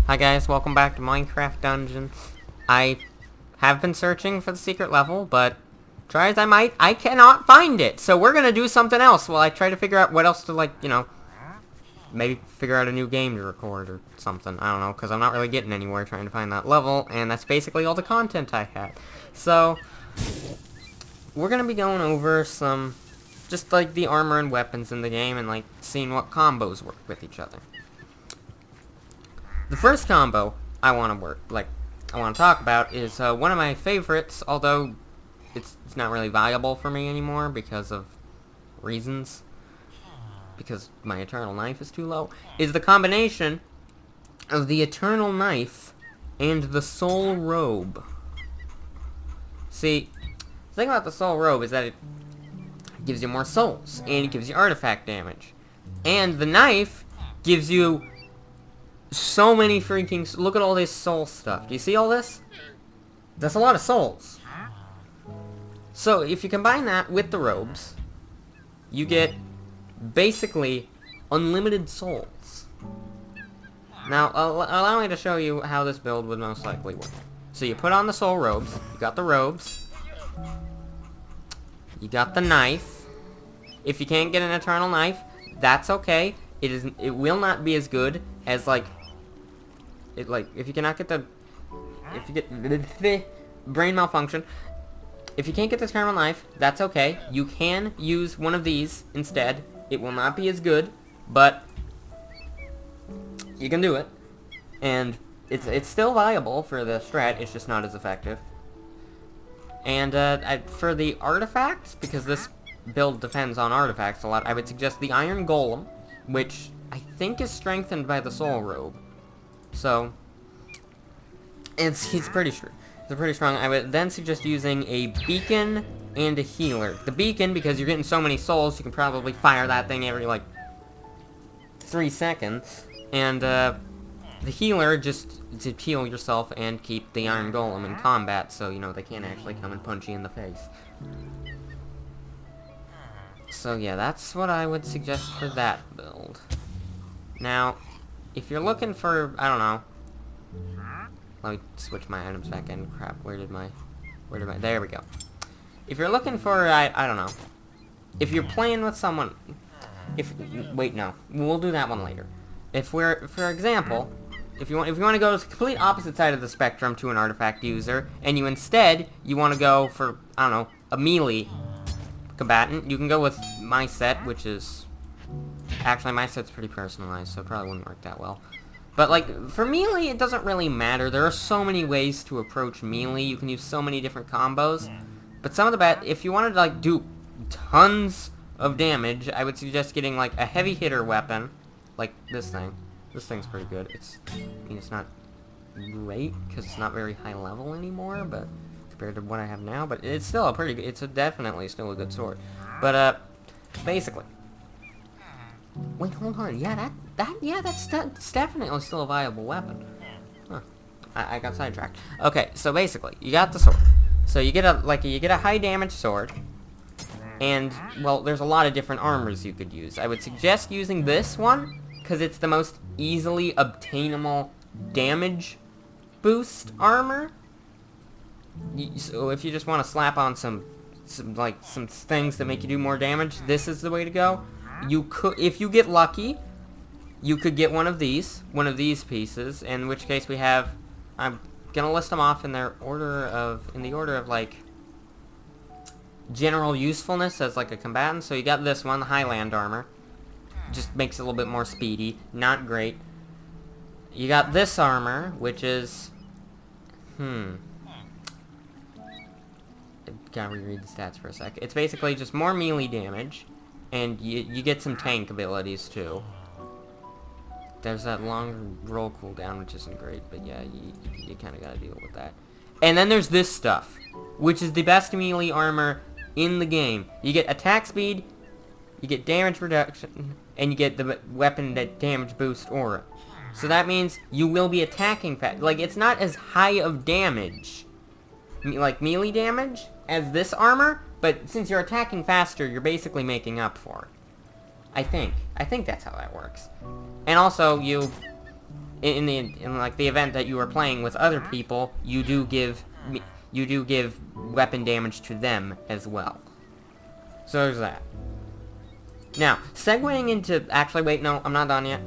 Hi guys, welcome back to Minecraft Dungeon. I have been searching for the secret level, but try as I might, I cannot find it. So we're gonna do something else while I try to figure out what else to, like, maybe figure out a new game to record or something. I don't know, because I'm not really getting anywhere trying to find that level, and that's basically all the content I had. So, we're gonna be going over some, just like the armor and weapons in the game, and like seeing what combos work with each other. The first combo I want to talk about is one of my favorites, although it's not really viable for me anymore because of reasons. Because my Eternal Knife is too low. Is the combination of the Eternal Knife and the Soul Robe. See, the thing about the Soul Robe is that it gives you more souls, and it gives you artifact damage. And the knife gives you so many freaking... Look at all this soul stuff. Do you see all this? That's a lot of souls. So, if you combine that with the robes, you get basically unlimited souls. Now, allow me to show you how this build would most likely work. So you put on the soul robes, you got the robes, you got the knife. If you can't get an eternal knife, that's okay. It will not be as good as if you cannot get if you get brain malfunction. If you can't get the eternal knife, that's okay. You can use one of these instead. It will not be as good, but you can do it. And it's still viable for the strat, it's just not as effective. And for the artifacts, because this build depends on artifacts a lot, I would suggest the Iron Golem, which I think is strengthened by the Soul Robe. So, he's pretty strong. They're pretty strong. I would then suggest using a beacon and a healer. The beacon, because you're getting so many souls, you can probably fire that thing every, 3 seconds. And, the healer, just to heal yourself and keep the Iron Golem in combat, so, they can't actually come and punch you in the face. So, yeah, that's what I would suggest for that build. Now, if you're looking for, I don't know... Let me switch my items back in. Crap, where did my... There we go. If you're looking for, I don't know. If you're playing with someone... Wait, no. We'll do that one later. For example, if you want to go to the complete opposite side of the spectrum to an artifact user, and you want to go for, I don't know, a melee combatant, you can go with my set, which is... Actually, my set's pretty personalized, so it probably wouldn't work that well. But, for melee, it doesn't really matter. There are so many ways to approach melee. You can use so many different combos. But some of the if you wanted to, do tons of damage, I would suggest getting, a heavy hitter weapon. Like this thing. This thing's pretty good. It's not great, because it's not very high level anymore, but compared to what I have now. But it's still it's definitely still a good sword. But, basically. Wait, hold on. Yeah, that's definitely still a viable weapon. Huh. I got sidetracked. Okay, so basically, you got the sword. So you get a high damage sword. And, well, there's a lot of different armors you could use. I would suggest using this one, because it's the most easily obtainable damage boost armor. So if you just want to slap on some things that make you do more damage, this is the way to go. You could, if you get lucky, you could get one of these pieces, in which case we have, I'm gonna list them off in the order of, general usefulness as, a combatant. So you got this one, the Highland armor. Just makes it a little bit more speedy. Not great. You got this armor, which is, I gotta reread the stats for a sec. It's basically just more melee damage. And you get some tank abilities, too. There's that long roll cooldown, which isn't great, but yeah, you kind of gotta deal with that. And then there's this stuff, which is the best melee armor in the game. You get attack speed, you get damage reduction, and you get the weapon that damage boost aura. So that means you will be attacking fast. It's not as high of damage, melee damage, as this armor, but since you're attacking faster, you're basically making up for it. I think that's how that works. And also, in like the event that you are playing with other people, you do give weapon damage to them as well. So there's that. Now, segueing into... Actually, wait, no, I'm not done yet.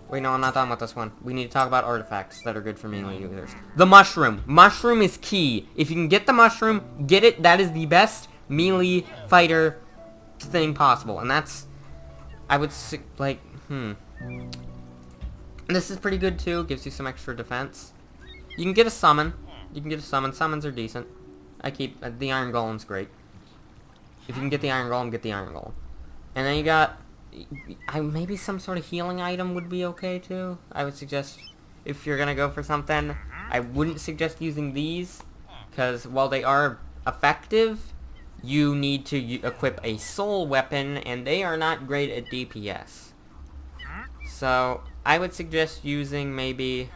Wait, no, I'm not done with this one. We need to talk about artifacts that are good for melee users. The mushroom. Mushroom is key. If you can get the mushroom, get it. That is the best melee fighter thing possible. And that's... I would... Like, This is pretty good, too. Gives you some extra defense. You can get a summon. Summons are decent. I keep... the Iron Golem's great. If you can get the Iron Golem, get the Iron Golem. And then you got... maybe some sort of healing item would be okay, too. I would suggest, if you're gonna go for something, I wouldn't suggest using these. Because while they are effective, you need to equip a soul weapon, and they are not great at DPS. So, I would suggest using maybe...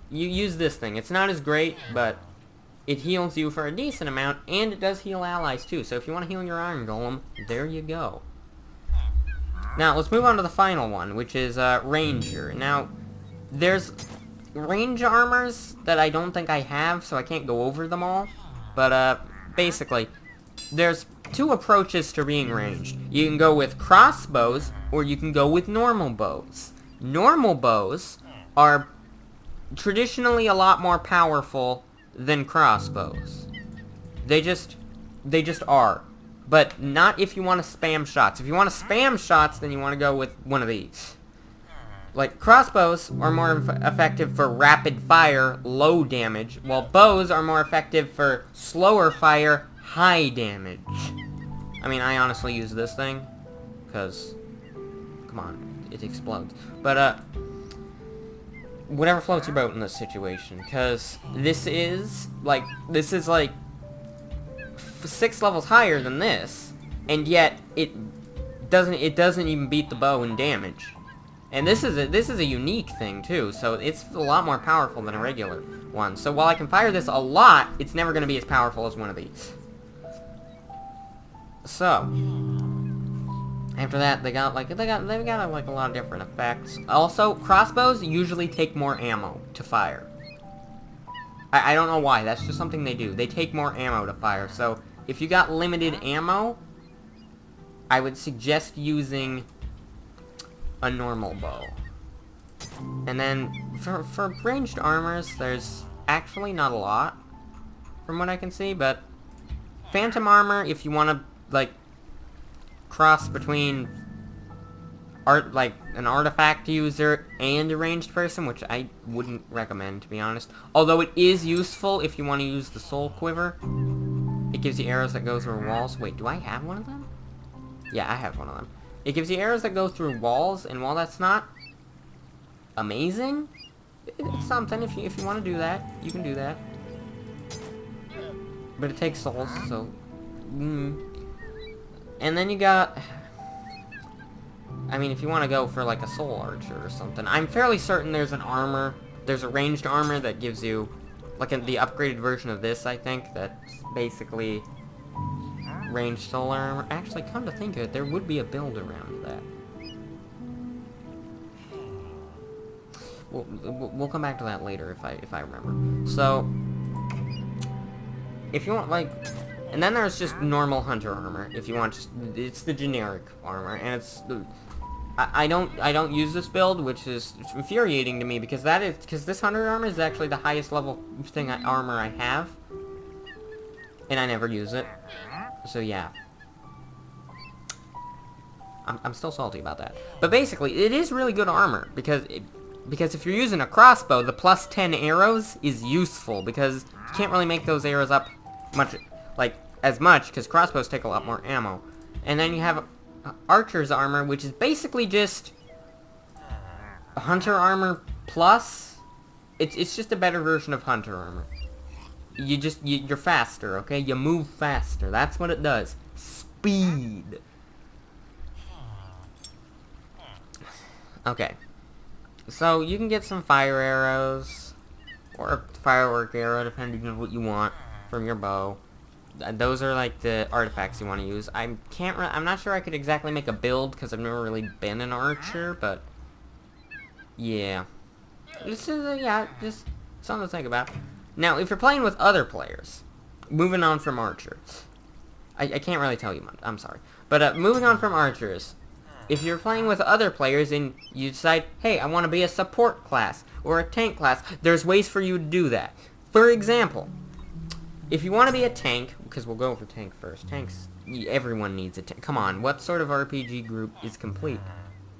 You use this thing. It's not as great, but... It heals you for a decent amount, and it does heal allies too. So if you want to heal your Iron Golem, there you go. Now, let's move on to the final one, which is Ranger. Now, there's range armors that I don't think I have, so I can't go over them all. But, basically, there's two approaches to being ranged. You can go with crossbows, or you can go with normal bows. Normal bows are traditionally a lot more powerful than crossbows. They just are. But not if you want to spam shots. If you want to spam shots, then you want to go with one of these. Like, crossbows are more effective for rapid fire, low damage, while bows are more effective for slower fire, high damage. I mean, I honestly use this thing, because, come on, it explodes. But, whatever floats your boat in this situation, because this is like 6 levels higher than this, and yet it doesn't even beat the bow in damage. And this is a unique thing too, so it's a lot more powerful than a regular one. So while I can fire this a lot, it's never going to be as powerful as one of these. So after that, they've got like a lot of different effects. Also, crossbows usually take more ammo to fire. I don't know why. That's just something they do. They take more ammo to fire. So if you got limited ammo, I would suggest using a normal bow. And then for ranged armors, there's actually not a lot from what I can see. But phantom armor, if you want to like cross between an artifact user and a ranged person, which I wouldn't recommend, to be honest. Although it is useful if you want to use the soul quiver. It gives you arrows that go through walls. Wait, do I have one of them? Yeah, I have one of them. It gives you arrows that go through walls, and while that's not amazing, it's something. If you want to do that, you can do that. But it takes souls, so... And then you got... I mean, if you want to go for, like, a soul archer or something. I'm fairly certain there's an armor. There's a ranged armor that gives you... Like, the upgraded version of this, I think, that's basically... ranged soul armor. Actually, come to think of it, there would be a build around that. We'll come back to that later if I remember. So... If you want, like... And then there's just normal hunter armor. If you want, just it's the generic armor, and it's I don't use this build, which is infuriating to me because this hunter armor is actually the highest level armor I have, and I never use it. So yeah, I'm still salty about that. But basically, it is really good armor because if you're using a crossbow, the plus 10 arrows is useful because you can't really make those arrows up as much because crossbows take a lot more ammo. And then you have archer's armor, which is basically just hunter armor plus. It's just a better version of hunter armor. You're faster, okay? You move faster. That's what it does. Speed. Okay. So you can get some fire arrows or a firework arrow, depending on what you want from your bow. Those are like the artifacts you want to use. I'm not sure I could exactly make a build because I've never really been an archer, but Yeah. This is, yeah, just something to think about. Now, if you're playing with other players, moving on from archers, I can't really tell you much, I'm sorry. But moving on from archers, if you're playing with other players and you decide, hey, I want to be a support class or a tank class, there's ways for you to do that. For example, if you want to be a tank, because we'll go for tank first. Tanks, everyone needs a tank. Come on, what sort of RPG group is complete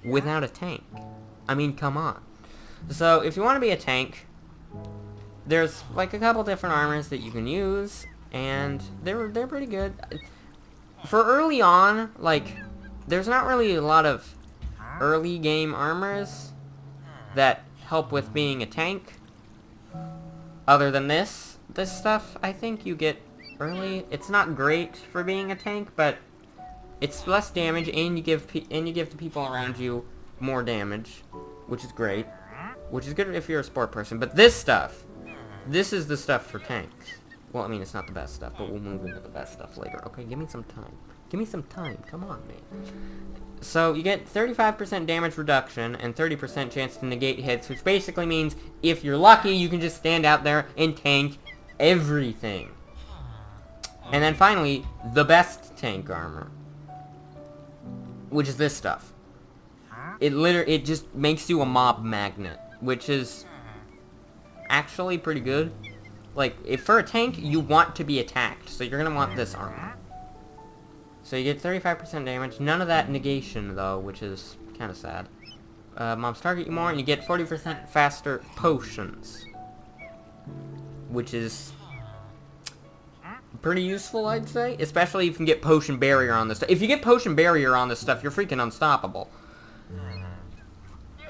without a tank? I mean, come on. So, if you want to be a tank, there's like a couple different armors that you can use, and they're pretty good. For early on, like, there's not really a lot of early game armors that help with being a tank. Other than this stuff, I think you get early. It's not great for being a tank, but it's less damage, and you give the people around you more damage, which is great. Which is good if you're a sport person. But this stuff, this is the stuff for tanks. Well, I mean, it's not the best stuff, but we'll move into the best stuff later. Okay, give me some time. Give me some time. Come on, man. So, you get 35% damage reduction and 30% chance to negate hits, which basically means if you're lucky, you can just stand out there and tank everything. And then finally, the best tank armor, which is this stuff. It just makes you a mob magnet, which is actually pretty good. Like, if for a tank, you want to be attacked, so you're gonna want this armor. So you get 35% damage, none of that negation though, which is kind of sad. Mobs target you more, and you get 40% faster potions, which is pretty useful, I'd say. Especially if you can get potion barrier on this stuff. If you get potion barrier on this stuff, you're freaking unstoppable.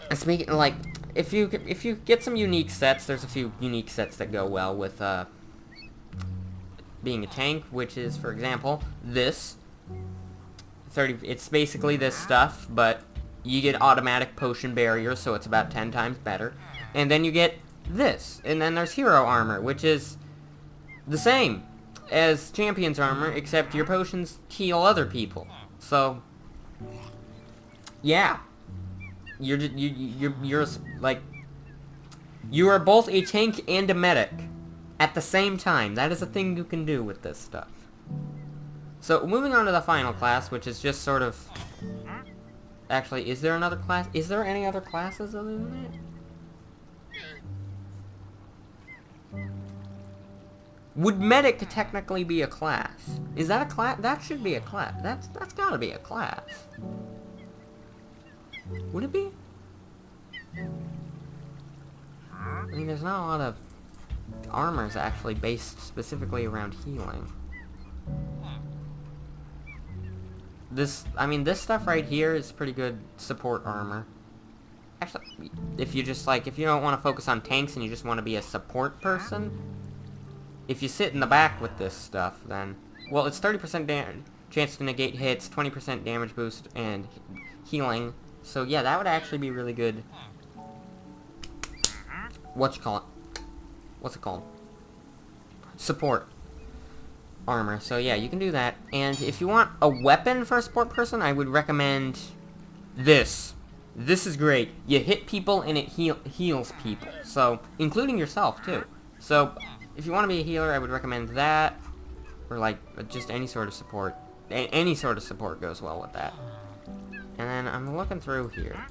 And speaking, like, if you get some unique sets, there's a few unique sets that go well with being a tank, which is, for example, this. It's basically this stuff, but you get automatic potion barrier, so it's about 10 times better. And then you get this, and then there's hero armor, which is the same as champion's armor, except your potions heal other people. So, yeah, you're like, you are both a tank and a medic at the same time. That is a thing you can do with this stuff. So, moving on to the final class, which is just sort of... Actually, is there another class? Is there any other classes other than that? Would medic technically be a class? Is that a class? That should be a class. That's gotta be a class. Would it be? I mean, there's not a lot of armors actually based specifically around healing. This stuff right here is pretty good support armor. Actually, if you don't want to focus on tanks and you just want to be a support person, if you sit in the back with this stuff, then, well, it's 30% chance to negate hits, 20% damage boost, and healing. So yeah, that would actually be really good. What's it called? Support armor. So yeah, you can do that. And if you want a weapon for a support person, I would recommend this. This is great. You hit people and it heals people. So, including yourself too. So, if you want to be a healer, I would recommend that. Or like, just any sort of support. Any sort of support goes well with that. And then I'm looking through here.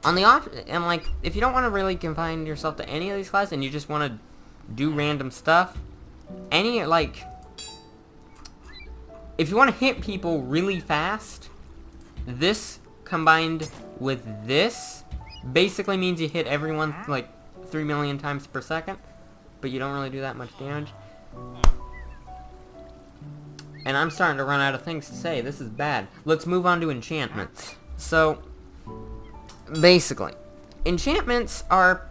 On the and like, if you don't want to really confine yourself to any of these classes and you just want to do random stuff, if you want to hit people really fast, this combined with this basically means you hit everyone like 3 million times per second, but you don't really do that much damage. And I'm starting to run out of things to say. This is bad. Let's move on to enchantments. So, basically, enchantments are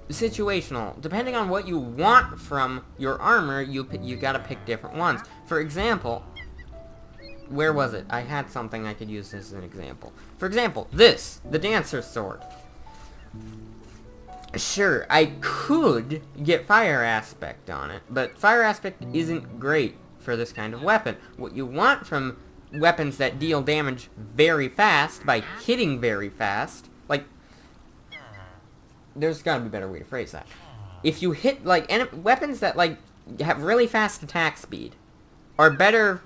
situational. Depending on what you want from your armor, you gotta pick different ones. For example, where was it? I had something I could use as an example. For example, this, the dancer's sword. Sure, I could get fire aspect on it, but fire aspect isn't great for this kind of weapon. What you want from weapons that deal damage very fast by hitting very fast. Like, there's gotta be a better way to phrase that. If you hit, like, weapons that, like, have really fast attack speed are better,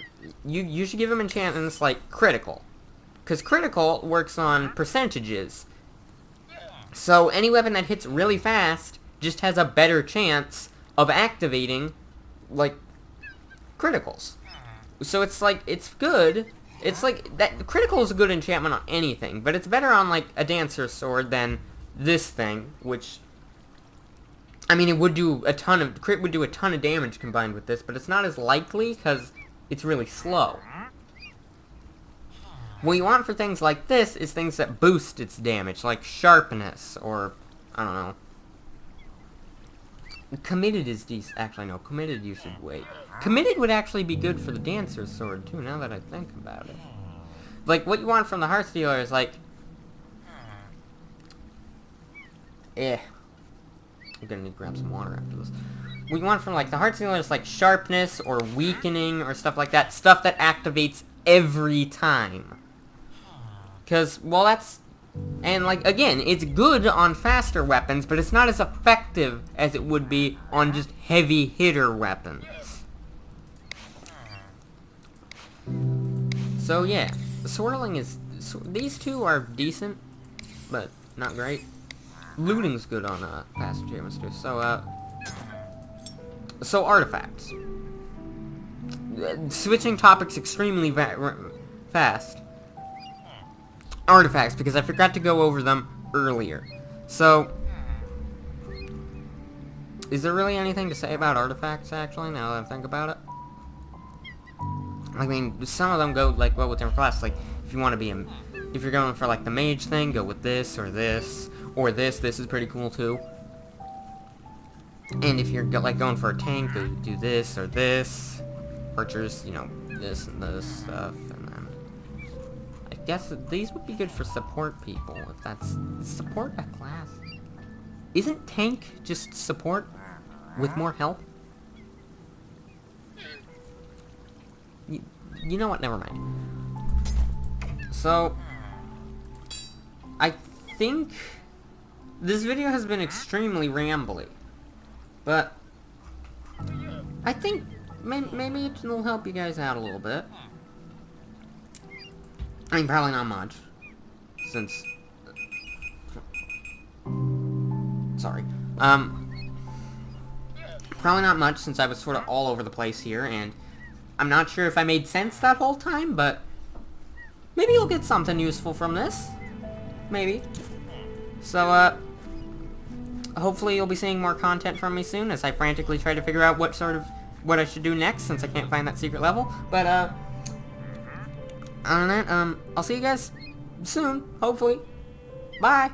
you should give them enchantments like critical. Because critical works on percentages. So any weapon that hits really fast just has a better chance of activating, like, criticals. So it's like, it's good. It's like, that critical is a good enchantment on anything, but it's better on, like, a dancer's sword than this thing, which, I mean, it would do a ton of, crit would do a ton of damage combined with this, but it's not as likely because it's really slow. What you want for things like this is things that boost its damage, like sharpness, or, I don't know. Committed is decent. Actually, no, committed you should wait. Committed would actually be good for the dancer's sword, too, now that I think about it. Like, what you want from the Heartstealer is, like... I'm gonna need to grab some water after this. What you want from, like, the Heartstealer is, like, sharpness, or weakening, or stuff like that. Stuff that activates every time. Because, well, that's... And, like, again, it's good on faster weapons, but it's not as effective as it would be on just heavy hitter weapons. So, yeah. Swirling is... These two are decent, but not great. Looting's good on fast achievements, too. So, artifacts. Switching topics extremely fast. Artifacts, because I forgot to go over them earlier. So, is there really anything to say about artifacts, actually, now that I think about it? I mean, some of them go, like, well with different classes. Like, if you want to be if you're going for, like, the mage thing, go with this, or this, or this. This is pretty cool, too. And if you're, like, going for a tank, go do this, or this. Archers, you know, this and this stuff, and then... I guess these would be good for support people, if that's... Is support a class? Isn't tank just support with more health? You know what, never mind. So... I think... This video has been extremely rambly. But... I think... Maybe it'll help you guys out a little bit. I mean, probably not much. Since... Sorry. Probably not much, since I was sort of all over the place here, and... I'm not sure if I made sense that whole time, but... Maybe you'll get something useful from this. Maybe. So, hopefully you'll be seeing more content from me soon, as I frantically try to figure out what I should do next, since I can't find that secret level. But, other than that, I'll see you guys soon, hopefully. Bye!